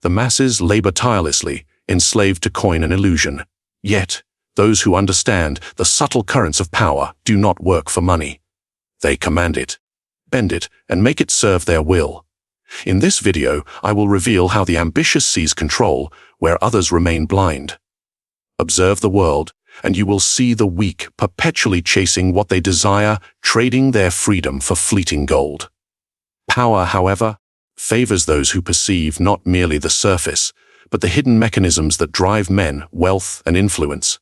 The masses labor tirelessly, enslaved to coin and illusion. Yet, those who understand the subtle currents of power do not work for money. They command it, bend it, and make it serve their will. In this video, I will reveal how the ambitious seize control where others remain blind. Observe the world, and you will see the weak perpetually chasing what they desire, trading their freedom for fleeting gold. Power, however, favors those who perceive not merely the surface, but the hidden mechanisms that drive men, wealth, and influence.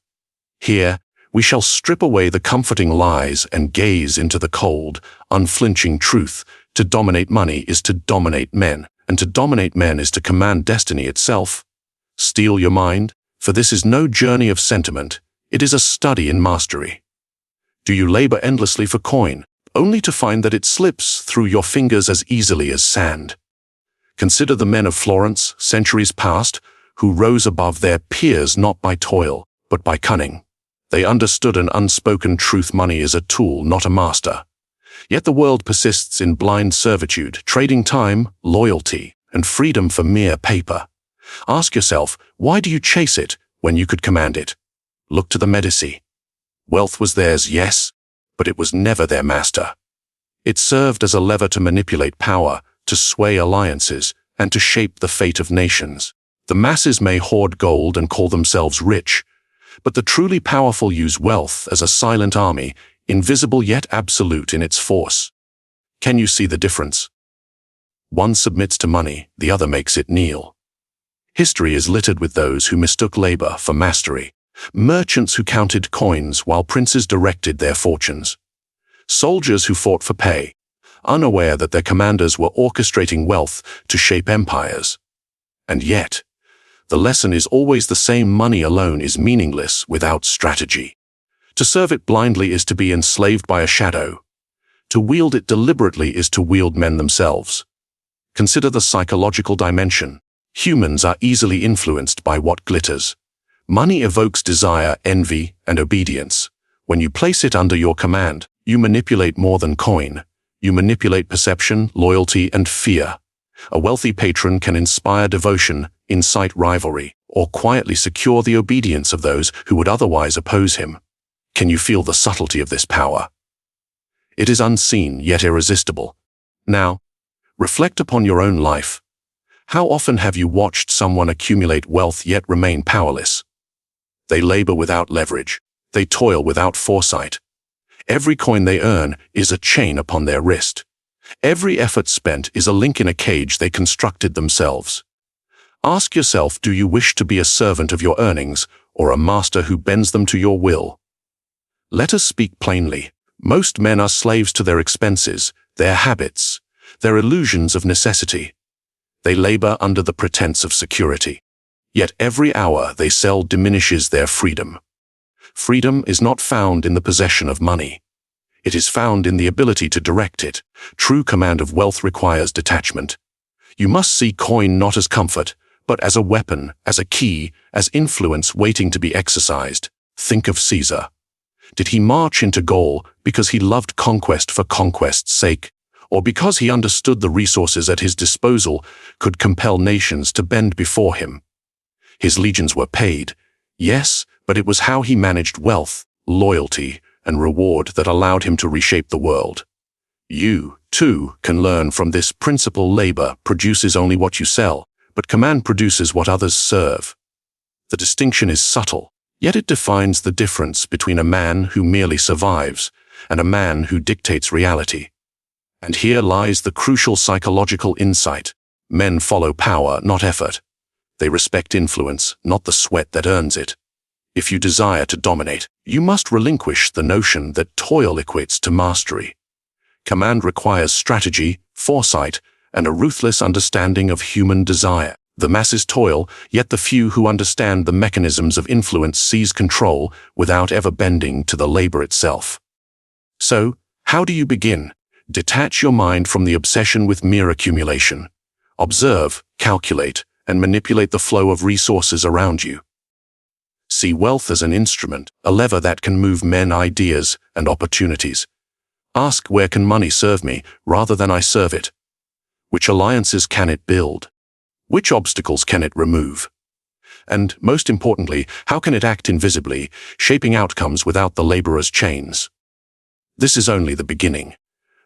Here, we shall strip away the comforting lies and gaze into the cold, unflinching truth. To dominate money is to dominate men, and to dominate men is to command destiny itself. Steel your mind, for this is no journey of sentiment, it is a study in mastery. Do you labor endlessly for coin, only to find that it slips through your fingers as easily as sand? Consider the men of Florence, centuries past, who rose above their peers not by toil, but by cunning. They understood an unspoken truth: money is a tool, not a master. Yet the world persists in blind servitude, trading time, loyalty, and freedom for mere paper. Ask yourself, why do you chase it when you could command it? Look to the Medici. Wealth was theirs, yes, but it was never their master. It served as a lever to manipulate power, to sway alliances, and to shape the fate of nations. The masses may hoard gold and call themselves rich, but the truly powerful use wealth as a silent army, invisible yet absolute in its force. Can you see the difference? One submits to money, the other makes it kneel. History is littered with those who mistook labor for mastery, merchants who counted coins while princes directed their fortunes, soldiers who fought for pay, unaware that their commanders were orchestrating wealth to shape empires. And yet, the lesson is always the same: money alone is meaningless without strategy. To serve it blindly is to be enslaved by a shadow. To wield it deliberately is to wield men themselves. Consider the psychological dimension. Humans are easily influenced by what glitters. Money evokes desire, envy, and obedience. When you place it under your command, you manipulate more than coin. You manipulate perception, loyalty, and fear. A wealthy patron can inspire devotion, incite rivalry, or quietly secure the obedience of those who would otherwise oppose him. Can you feel the subtlety of this power? It is unseen yet irresistible. Now, reflect upon your own life. How often have you watched someone accumulate wealth yet remain powerless? They labor without leverage. They toil without foresight. Every coin they earn is a chain upon their wrist. Every effort spent is a link in a cage they constructed themselves. Ask yourself, do you wish to be a servant of your earnings or a master who bends them to your will? Let us speak plainly. Most men are slaves to their expenses, their habits, their illusions of necessity. They labor under the pretense of security. Yet every hour they sell diminishes their freedom. Freedom is not found in the possession of money. It is found in the ability to direct it. True command of wealth requires detachment. You must see coin not as comfort, but as a weapon, as a key, as influence waiting to be exercised. Think of Caesar. Did he march into Gaul because he loved conquest for conquest's sake, or because he understood the resources at his disposal could compel nations to bend before him? His legions were paid, yes, but it was how he managed wealth, loyalty, and reward that allowed him to reshape the world. You, too, can learn from this principle. Labor produces only what you sell, but command produces what others serve. The distinction is subtle, yet it defines the difference between a man who merely survives and a man who dictates reality. And here lies the crucial psychological insight. Men follow power, not effort. They respect influence, not the sweat that earns it. If you desire to dominate, you must relinquish the notion that toil equates to mastery. Command requires strategy, foresight, and a ruthless understanding of human desire. The masses toil, yet the few who understand the mechanisms of influence seize control without ever bending to the labor itself. So, how do you begin? Detach your mind from the obsession with mere accumulation. Observe, calculate, and manipulate the flow of resources around you. See wealth as an instrument, a lever that can move men, ideas, and opportunities. Ask, where can money serve me rather than I serve it? Which alliances can it build? Which obstacles can it remove? And, most importantly, how can it act invisibly, shaping outcomes without the laborer's chains? This is only the beginning.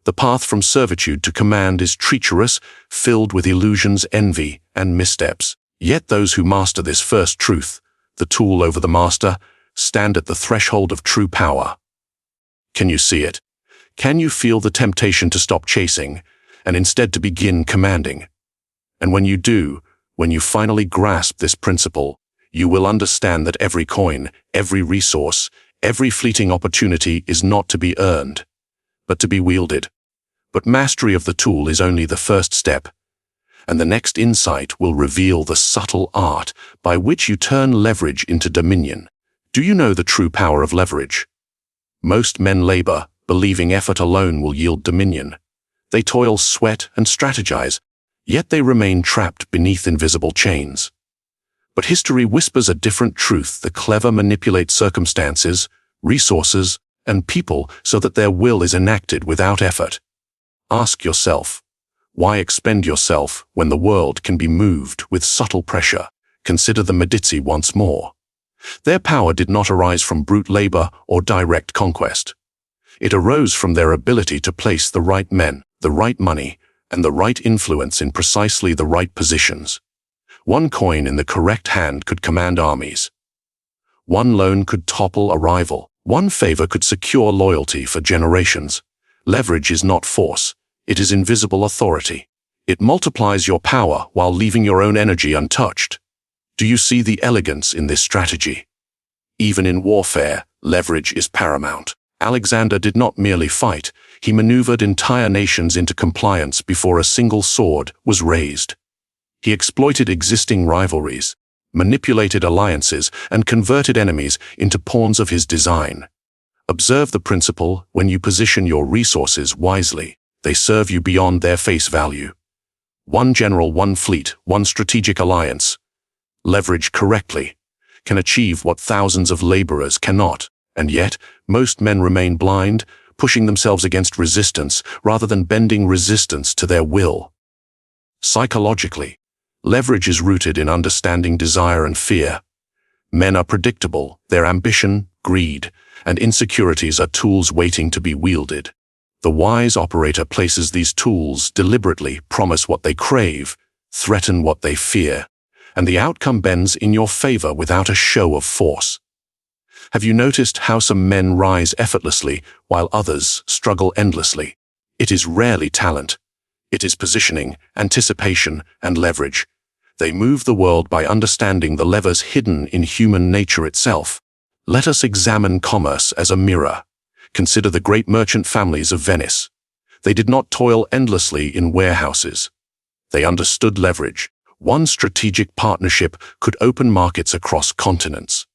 The path from servitude to command is treacherous, filled with illusions, envy, and missteps. Yet those who master this first truth, the tool over the master, stand at the threshold of true power. Can you see it? Can you feel the temptation to stop chasing, and instead to begin commanding? And when you do, when you finally grasp this principle, you will understand that every coin, every resource, every fleeting opportunity is not to be earned, but to be wielded. But mastery of the tool is only the first step, and the next insight will reveal the subtle art by which you turn leverage into dominion. Do you know the true power of leverage? Most men labor, believing effort alone will yield dominion. They toil, sweat, and strategize, yet they remain trapped beneath invisible chains. But history whispers a different truth. The clever manipulate circumstances, resources, and people so that their will is enacted without effort. Ask yourself, why expend yourself when the world can be moved with subtle pressure? Consider the Medici once more. Their power did not arise from brute labor or direct conquest. It arose from their ability to place the right men, the right money, and the right influence in precisely the right positions. One coin in the correct hand could command armies. One loan could topple a rival. One favor could secure loyalty for generations. Leverage is not force. It is invisible authority. It multiplies your power while leaving your own energy untouched. Do you see the elegance in this strategy? Even in warfare, leverage is paramount. Alexander did not merely fight, he maneuvered entire nations into compliance before a single sword was raised. He exploited existing rivalries, manipulated alliances, and converted enemies into pawns of his design. Observe the principle: when you position your resources wisely, they serve you beyond their face value. One general, one fleet, one strategic alliance, leveraged correctly, can achieve what thousands of laborers cannot, and yet most men remain blind, pushing themselves against resistance rather than bending resistance to their will. Psychologically, leverage is rooted in understanding desire and fear. Men are predictable. Their ambition, greed, and insecurities are tools waiting to be wielded. The wise operator places these tools deliberately, promise what they crave, threaten what they fear, and the outcome bends in your favor without a show of force. Have you noticed how some men rise effortlessly while others struggle endlessly? It is rarely talent. It is positioning, anticipation, and leverage. They move the world by understanding the levers hidden in human nature itself. Let us examine commerce as a mirror. Consider the great merchant families of Venice. They did not toil endlessly in warehouses. They understood leverage. One strategic partnership could open markets across continents.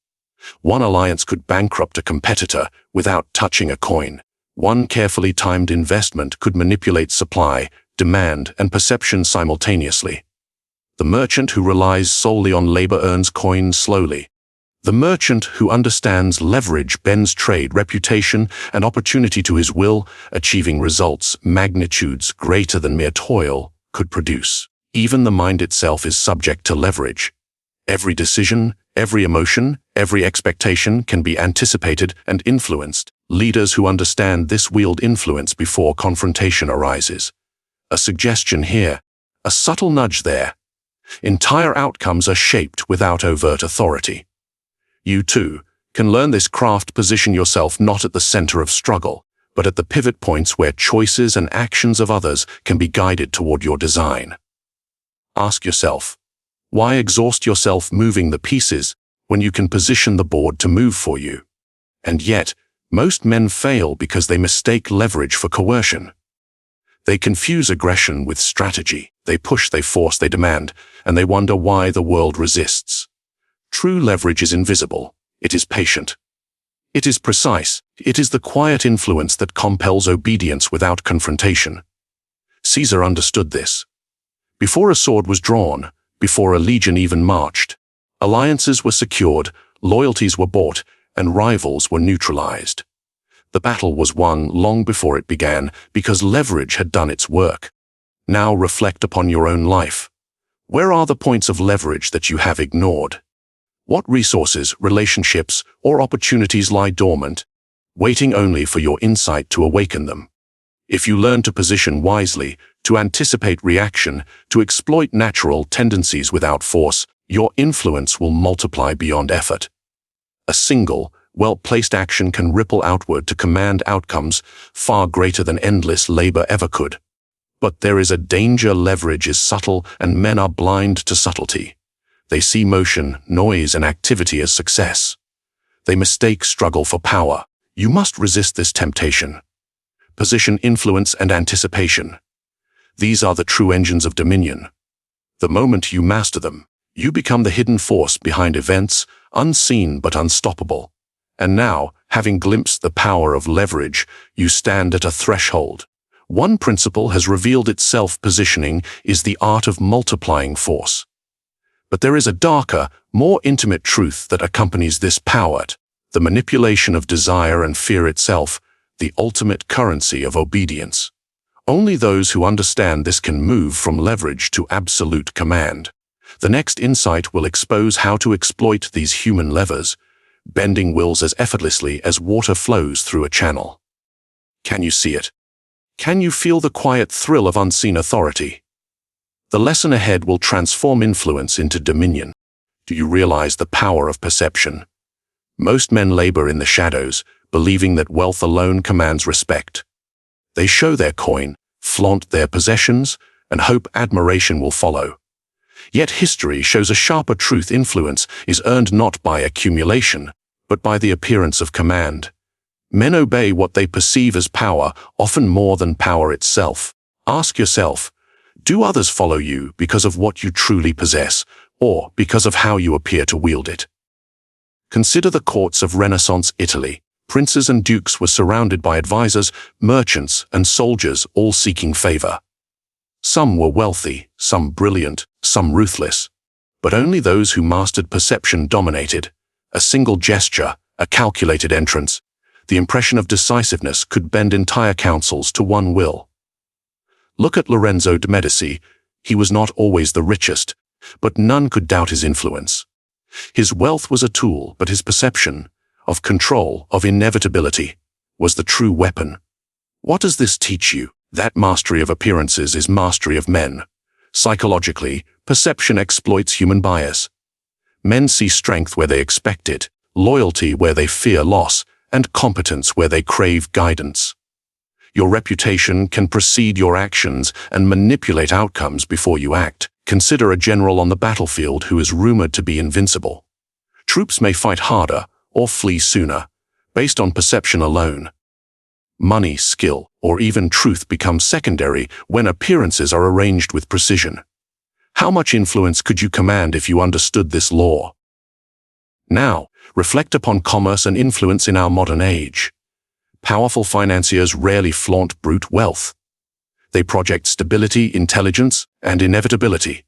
One alliance could bankrupt a competitor without touching a coin. One carefully timed investment could manipulate supply, demand, and perception simultaneously. The merchant who relies solely on labor earns coins slowly. The merchant who understands leverage bends trade, reputation, and opportunity to his will, achieving results magnitudes greater than mere toil could produce. Even the mind itself is subject to leverage. Every decision, every emotion, every expectation can be anticipated and influenced. Leaders who understand this wield influence before confrontation arises. A suggestion here, a subtle nudge there. Entire outcomes are shaped without overt authority. You, too, can learn this craft. Position yourself not at the center of struggle, but at the pivot points where choices and actions of others can be guided toward your design. Ask yourself, why exhaust yourself moving the pieces when you can position the board to move for you? And yet, most men fail because they mistake leverage for coercion. They confuse aggression with strategy. They push, they force, they demand, and they wonder why the world resists. True leverage is invisible. It is patient. It is precise. It is the quiet influence that compels obedience without confrontation. Caesar understood this. Before a sword was drawn, before a legion even marched, alliances were secured, loyalties were bought, and rivals were neutralized. The battle was won long before it began because leverage had done its work. Now reflect upon your own life. Where are the points of leverage that you have ignored? What resources, relationships, or opportunities lie dormant, waiting only for your insight to awaken them? If you learn to position wisely, to anticipate reaction, to exploit natural tendencies without force, your influence will multiply beyond effort. A single, well-placed action can ripple outward to command outcomes far greater than endless labor ever could. But there is a danger. Leverage is subtle, and men are blind to subtlety. They see motion, noise, and activity as success. They mistake struggle for power. You must resist this temptation. Position, influence, and anticipation. These are the true engines of dominion. The moment you master them, you become the hidden force behind events, unseen but unstoppable. And now, having glimpsed the power of leverage, you stand at a threshold. One principle has revealed itself: positioning is the art of multiplying force. But there is a darker, more intimate truth that accompanies this power: the manipulation of desire and fear itself, the ultimate currency of obedience. Only those who understand this can move from leverage to absolute command. The next insight will expose how to exploit these human levers, bending wills as effortlessly as water flows through a channel. Can you see it? Can you feel the quiet thrill of unseen authority? The lesson ahead will transform influence into dominion. Do you realize the power of perception? Most men labor in the shadows, believing that wealth alone commands respect. They show their coin, flaunt their possessions, and hope admiration will follow. Yet history shows a sharper truth: influence is earned not by accumulation, but by the appearance of command. Men obey what they perceive as power, often more than power itself. Ask yourself, do others follow you because of what you truly possess, or because of how you appear to wield it? Consider the courts of Renaissance Italy. Princes and dukes were surrounded by advisors, merchants, and soldiers, all seeking favor. Some were wealthy, some brilliant, some ruthless. But only those who mastered perception dominated. A single gesture, a calculated entrance, the impression of decisiveness could bend entire councils to one will. Look at Lorenzo de' Medici. He was not always the richest, but none could doubt his influence. His wealth was a tool, but his perception, of control, of inevitability, was the true weapon. What does this teach you? That mastery of appearances is mastery of men. Psychologically, perception exploits human bias. Men see strength where they expect it, loyalty where they fear loss, and competence where they crave guidance. Your reputation can precede your actions and manipulate outcomes before you act. Consider a general on the battlefield who is rumored to be invincible. Troops may fight harder or flee sooner, based on perception alone. Money, skill, or even truth become secondary when appearances are arranged with precision. How much influence could you command if you understood this law? Now, reflect upon commerce and influence in our modern age. Powerful financiers rarely flaunt brute wealth. They project stability, intelligence, and inevitability.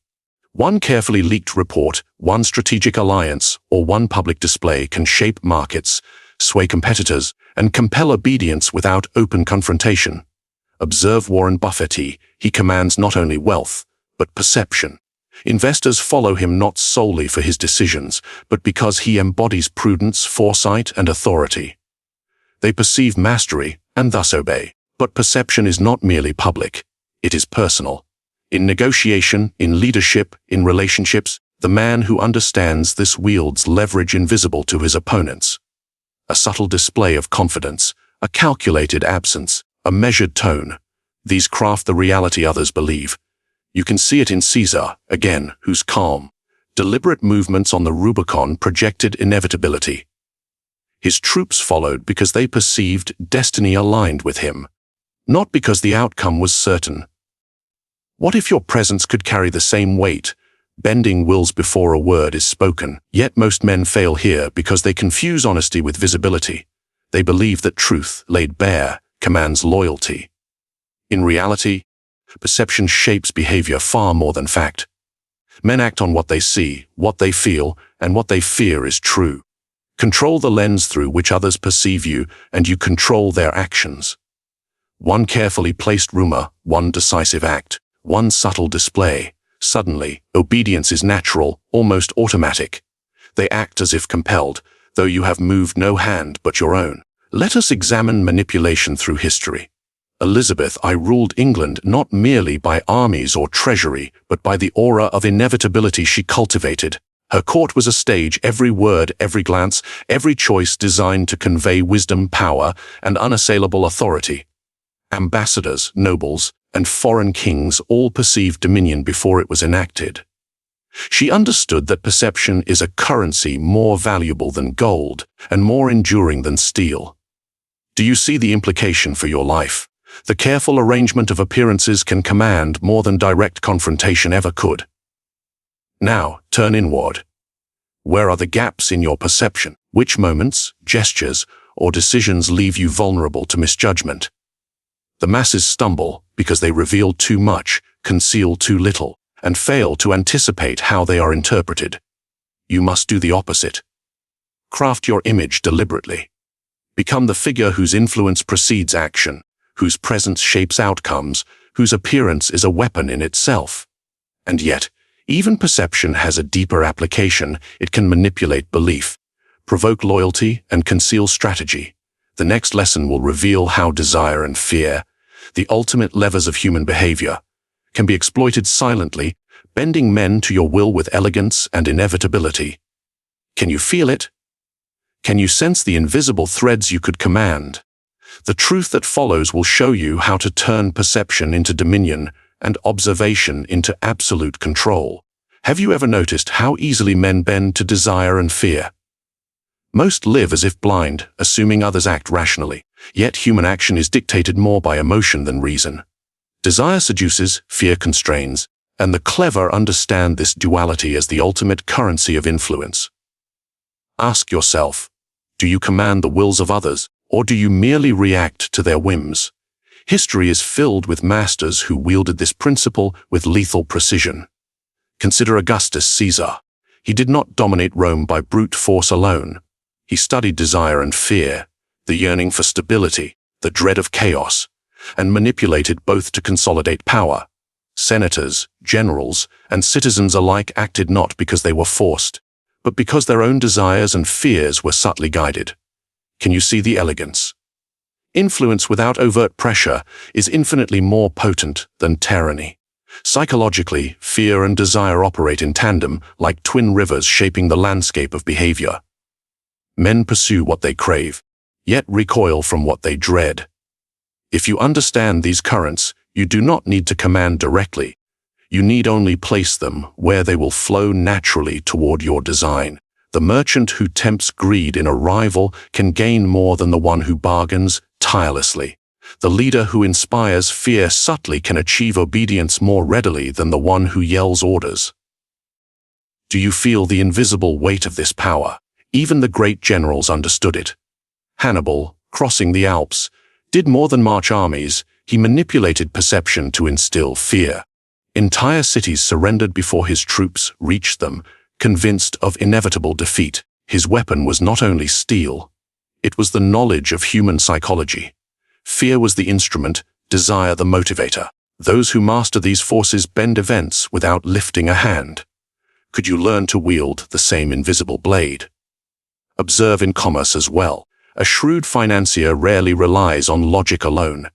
One carefully leaked report, one strategic alliance, or one public display can shape markets, sway competitors, and compel obedience without open confrontation. Observe Warren Buffett. He commands not only wealth, but perception. Investors follow him not solely for his decisions, but because he embodies prudence, foresight, and authority. They perceive mastery and thus obey. But perception is not merely public, it is personal. In negotiation, in leadership, in relationships, the man who understands this wields leverage invisible to his opponents. A subtle display of confidence, a calculated absence, a measured tone. These craft the reality others believe. You can see it in Caesar, again, whose calm, deliberate movements on the Rubicon projected inevitability. His troops followed because they perceived destiny aligned with him, not because the outcome was certain. What if your presence could carry the same weight, bending wills before a word is spoken? Yet most men fail here because they confuse honesty with visibility. They believe that truth, laid bare, commands loyalty. In reality, perception shapes behavior far more than fact. Men act on what they see, what they feel, and what they fear is true. Control the lens through which others perceive you, and you control their actions. One carefully placed rumor, one decisive act, one subtle display, Suddenly, obedience is natural, almost automatic. They act as if compelled, though you have moved no hand but your own. Let us examine manipulation through history. Elizabeth I ruled England not merely by armies or treasury, but by the aura of inevitability she cultivated. Her court was a stage, every word, every glance, every choice designed to convey wisdom, power, and unassailable authority. Ambassadors, nobles, and foreign kings all perceived dominion before it was enacted. She understood that perception is a currency more valuable than gold and more enduring than steel. Do you see the implication for your life? The careful arrangement of appearances can command more than direct confrontation ever could. Now, turn inward. Where are the gaps in your perception? Which moments, gestures, or decisions leave you vulnerable to misjudgment? The masses stumble because they reveal too much, conceal too little, and fail to anticipate how they are interpreted. You must do the opposite. Craft your image deliberately. Become the figure whose influence precedes action, whose presence shapes outcomes, whose appearance is a weapon in itself. And yet, even perception has a deeper application. It can manipulate belief, provoke loyalty, and conceal strategy. The next lesson will reveal how desire and fear, the ultimate levers of human behavior, can be exploited silently, bending men to your will with elegance and inevitability. Can you feel it? Can you sense the invisible threads you could command? The truth that follows will show you how to turn perception into dominion and observation into absolute control. Have you ever noticed how easily men bend to desire and fear? Most live as if blind, assuming others act rationally, yet human action is dictated more by emotion than reason. Desire seduces, fear constrains, and the clever understand this duality as the ultimate currency of influence. Ask yourself, do you command the wills of others, or do you merely react to their whims? History is filled with masters who wielded this principle with lethal precision. Consider Augustus Caesar. He did not dominate Rome by brute force alone. He studied desire and fear, the yearning for stability, the dread of chaos, and manipulated both to consolidate power. Senators, generals, and citizens alike acted not because they were forced, but because their own desires and fears were subtly guided. Can you see the elegance? Influence without overt pressure is infinitely more potent than tyranny. Psychologically, fear and desire operate in tandem, like twin rivers shaping the landscape of behavior. Men pursue what they crave, yet recoil from what they dread. If you understand these currents, you do not need to command directly. You need only place them where they will flow naturally toward your design. The merchant who tempts greed in a rival can gain more than the one who bargains tirelessly. The leader who inspires fear subtly can achieve obedience more readily than the one who yells orders. Do you feel the invisible weight of this power? Even the great generals understood it. Hannibal, crossing the Alps, did more than march armies. He manipulated perception to instill fear. Entire cities surrendered before his troops reached them, convinced of inevitable defeat. His weapon was not only steel, it was the knowledge of human psychology. Fear was the instrument, desire the motivator. Those who master these forces bend events without lifting a hand. Could you learn to wield the same invisible blade? Observe in commerce as well. A shrewd financier rarely relies on logic alone.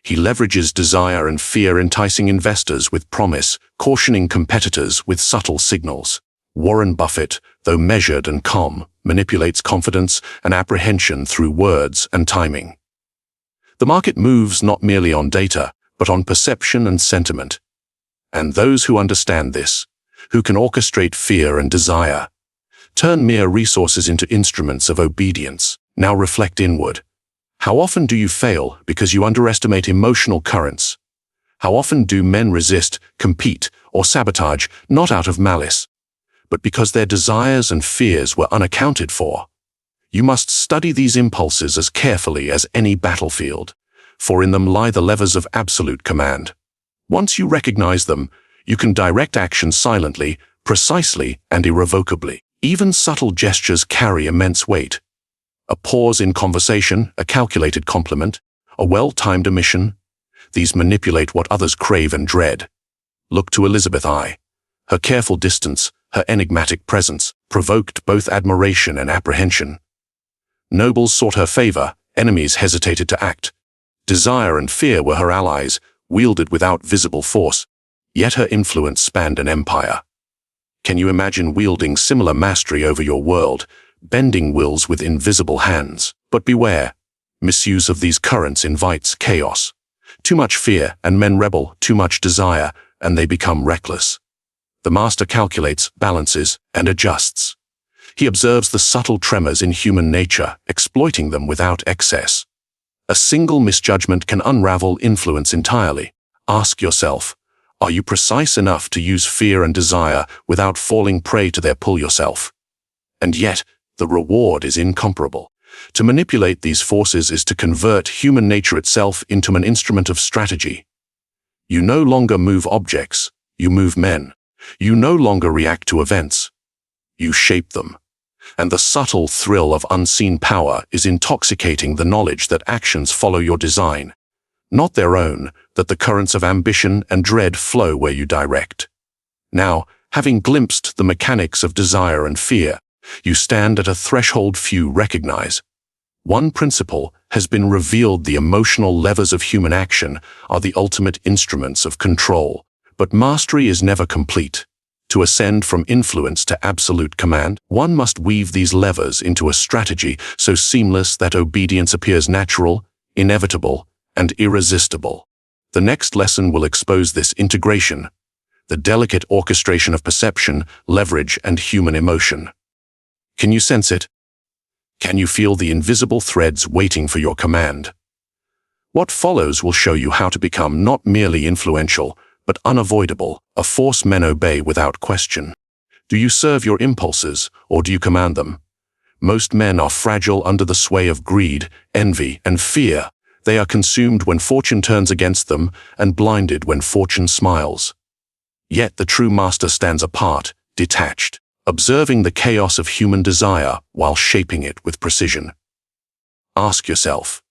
He leverages desire and fear, enticing investors with promise, cautioning competitors with subtle signals. Warren Buffett, though measured and calm, manipulates confidence and apprehension through words and timing. The market moves not merely on data, but on perception and sentiment. And those who understand this, who can orchestrate fear and desire, turn mere resources into instruments of obedience. Now reflect inward. How often do you fail because you underestimate emotional currents? How often do men resist, compete, or sabotage, not out of malice, but because their desires and fears were unaccounted for? You must study these impulses as carefully as any battlefield, for in them lie the levers of absolute command. Once you recognize them, you can direct action silently, precisely, and irrevocably. Even subtle gestures carry immense weight. A pause in conversation, a calculated compliment, a well-timed omission. These manipulate what others crave and dread. Look to Elizabeth I. Her careful distance, her enigmatic presence, provoked both admiration and apprehension. Nobles sought her favor, enemies hesitated to act. Desire and fear were her allies, wielded without visible force, yet her influence spanned an empire. Can you imagine wielding similar mastery over your world, bending wills with invisible hands? But beware, misuse of these currents invites chaos. Too much fear, and men rebel; too much desire, and they become reckless. The master calculates, balances, and adjusts. He observes the subtle tremors in human nature, exploiting them without excess. A single misjudgment can unravel influence entirely. Ask yourself, are you precise enough to use fear and desire without falling prey to their pull yourself? And yet, the reward is incomparable. To manipulate these forces is to convert human nature itself into an instrument of strategy. You no longer move objects, you move men. You no longer react to events, you shape them. And the subtle thrill of unseen power is intoxicating, the knowledge that actions follow your design, not their own, that the currents of ambition and dread flow where you direct. Now, having glimpsed the mechanics of desire and fear, you stand at a threshold few recognize. One principle has been revealed: the emotional levers of human action are the ultimate instruments of control. But mastery is never complete. To ascend from influence to absolute command, one must weave these levers into a strategy so seamless that obedience appears natural, inevitable, and irresistible. The next lesson will expose this integration, the delicate orchestration of perception, leverage, and human emotion. Can you sense it? Can you feel the invisible threads waiting for your command? What follows will show you how to become not merely influential, but unavoidable, a force men obey without question. Do you serve your impulses, or do you command them? Most men are fragile under the sway of greed, envy, and fear. They are consumed when fortune turns against them, and blinded when fortune smiles. Yet the true master stands apart, detached, observing the chaos of human desire while shaping it with precision. Ask yourself,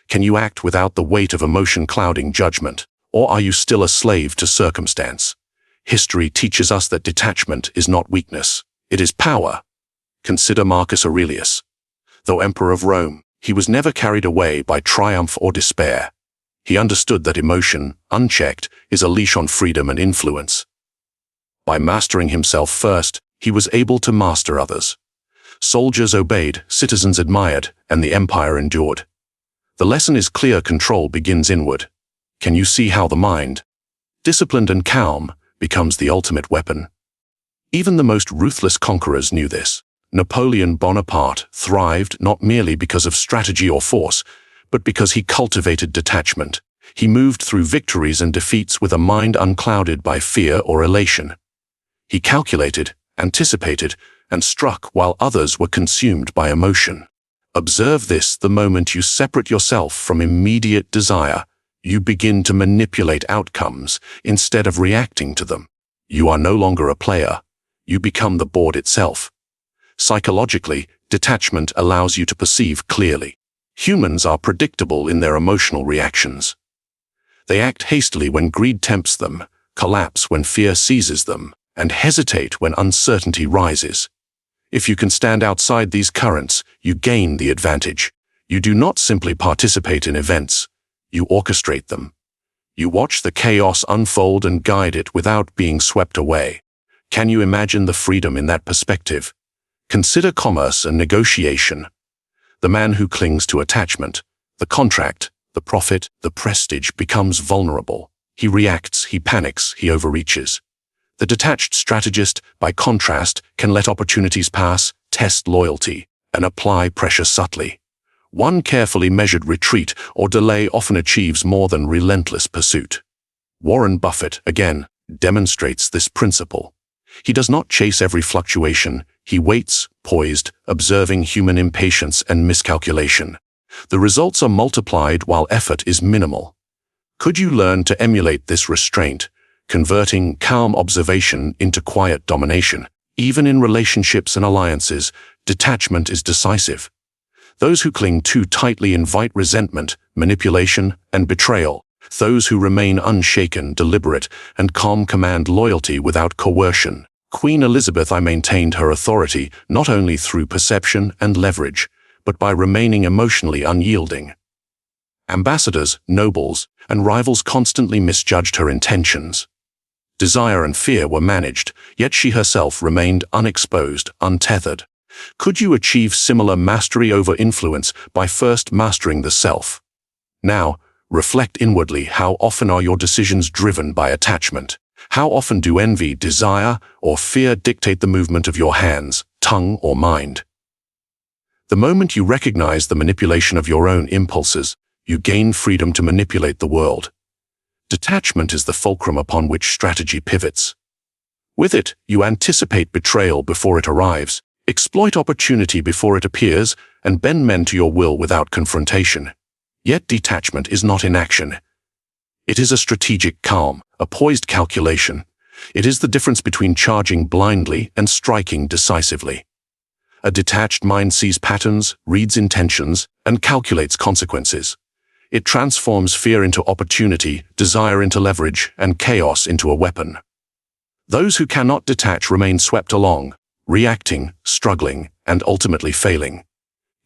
can you act without the weight of emotion clouding judgment? Or are you still a slave to circumstance? History teaches us that detachment is not weakness, it is power. Consider Marcus Aurelius. Though emperor of Rome, he was never carried away by triumph or despair. He understood that emotion, unchecked, is a leash on freedom and influence. By mastering himself first, he was able to master others. Soldiers obeyed, citizens admired, and the empire endured. The lesson is clear: control begins inward. Can you see how the mind, disciplined and calm, becomes the ultimate weapon? Even the most ruthless conquerors knew this. Napoleon Bonaparte thrived not merely because of strategy or force, but because he cultivated detachment. He moved through victories and defeats with a mind unclouded by fear or elation. He calculated, anticipated, and struck while others were consumed by emotion. Observe this: the moment you separate yourself from immediate desire, you begin to manipulate outcomes instead of reacting to them. You are no longer a player, you become the board itself. Psychologically, detachment allows you to perceive clearly. Humans are predictable in their emotional reactions. They act hastily when greed tempts them, collapse when fear seizes them, and hesitate when uncertainty rises. If you can stand outside these currents, you gain the advantage. You do not simply participate in events, you orchestrate them. You watch the chaos unfold and guide it without being swept away. Can you imagine the freedom in that perspective? Consider commerce and negotiation. The man who clings to attachment, the contract, the profit, the prestige becomes vulnerable. He reacts, he panics, he overreaches. The detached strategist, by contrast, can let opportunities pass, test loyalty, and apply pressure subtly. One carefully measured retreat or delay often achieves more than relentless pursuit. Warren Buffett, again, demonstrates this principle. He does not chase every fluctuation. He waits, poised, observing human impatience and miscalculation. The results are multiplied while effort is minimal. Could you learn to emulate this restraint, converting calm observation into quiet domination? Even in relationships and alliances, detachment is decisive. Those who cling too tightly invite resentment, manipulation, and betrayal. Those who remain unshaken, deliberate, and calm command loyalty without coercion. Queen Elizabeth I maintained her authority not only through perception and leverage, but by remaining emotionally unyielding. Ambassadors, nobles, and rivals constantly misjudged her intentions. Desire and fear were managed, yet she herself remained unexposed, untethered. Could you achieve similar mastery over influence by first mastering the self? Now, reflect inwardly. How often are your decisions driven by attachment? How often do envy, desire, or fear dictate the movement of your hands, tongue, or mind? The moment you recognize the manipulation of your own impulses, you gain freedom to manipulate the world. Detachment is the fulcrum upon which strategy pivots. With it, you anticipate betrayal before it arrives, exploit opportunity before it appears, and bend men to your will without confrontation. Yet detachment is not inaction. It is a strategic calm, a poised calculation. It is the difference between charging blindly and striking decisively. A detached mind sees patterns, reads intentions, and calculates consequences. It transforms fear into opportunity, desire into leverage, and chaos into a weapon. Those who cannot detach remain swept along, reacting, struggling, and ultimately failing.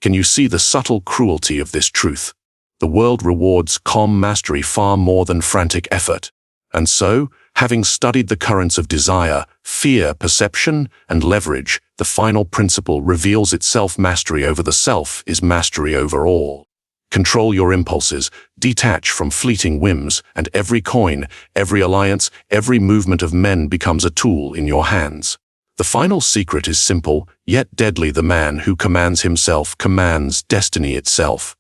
Can you see the subtle cruelty of this truth? The world rewards calm mastery far more than frantic effort. And so, having studied the currents of desire, fear, perception, and leverage, the final principle reveals itself. Mastery over the self is mastery over all. Control your impulses, detach from fleeting whims, and every coin, every alliance, every movement of men becomes a tool in your hands. The final secret is simple, yet deadly. The man who commands himself commands destiny itself.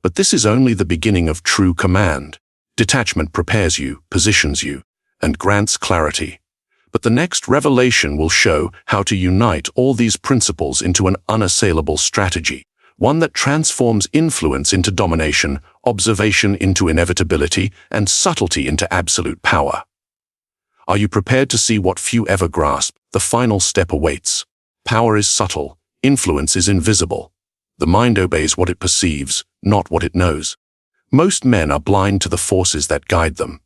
But this is only the beginning of true command. Detachment prepares you, positions you, and grants clarity. But the next revelation will show how to unite all these principles into an unassailable strategy, one that transforms influence into domination, observation into inevitability, and subtlety into absolute power. Are you prepared to see what few ever grasp? The final step awaits. Power is subtle, influence is invisible. The mind obeys what it perceives, not what it knows. Most men are blind to the forces that guide them.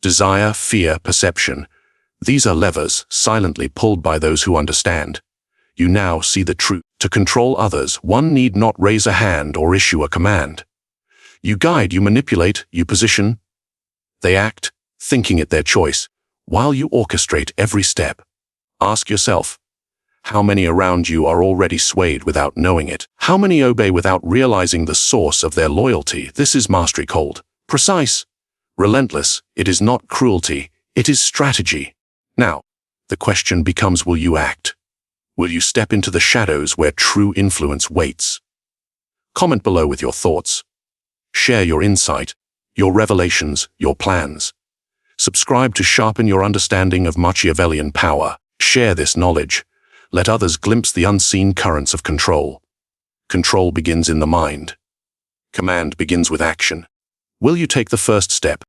Desire, fear, perception. These are levers silently pulled by those who understand. You now see the truth. To control others, one need not raise a hand or issue a command. You guide, you manipulate, you position. They act, thinking it their choice, while you orchestrate every step. Ask yourself, how many around you are already swayed without knowing it? How many obey without realizing the source of their loyalty? This is mastery, cold, precise, relentless. It is not cruelty, it is strategy. Now, the question becomes, will you act? Will you step into the shadows where true influence waits? Comment below with your thoughts. Share your insight, your revelations, your plans. Subscribe to sharpen your understanding of Machiavellian power. Share this knowledge. Let others glimpse the unseen currents of control. Control begins in the mind. Command begins with action. Will you take the first step?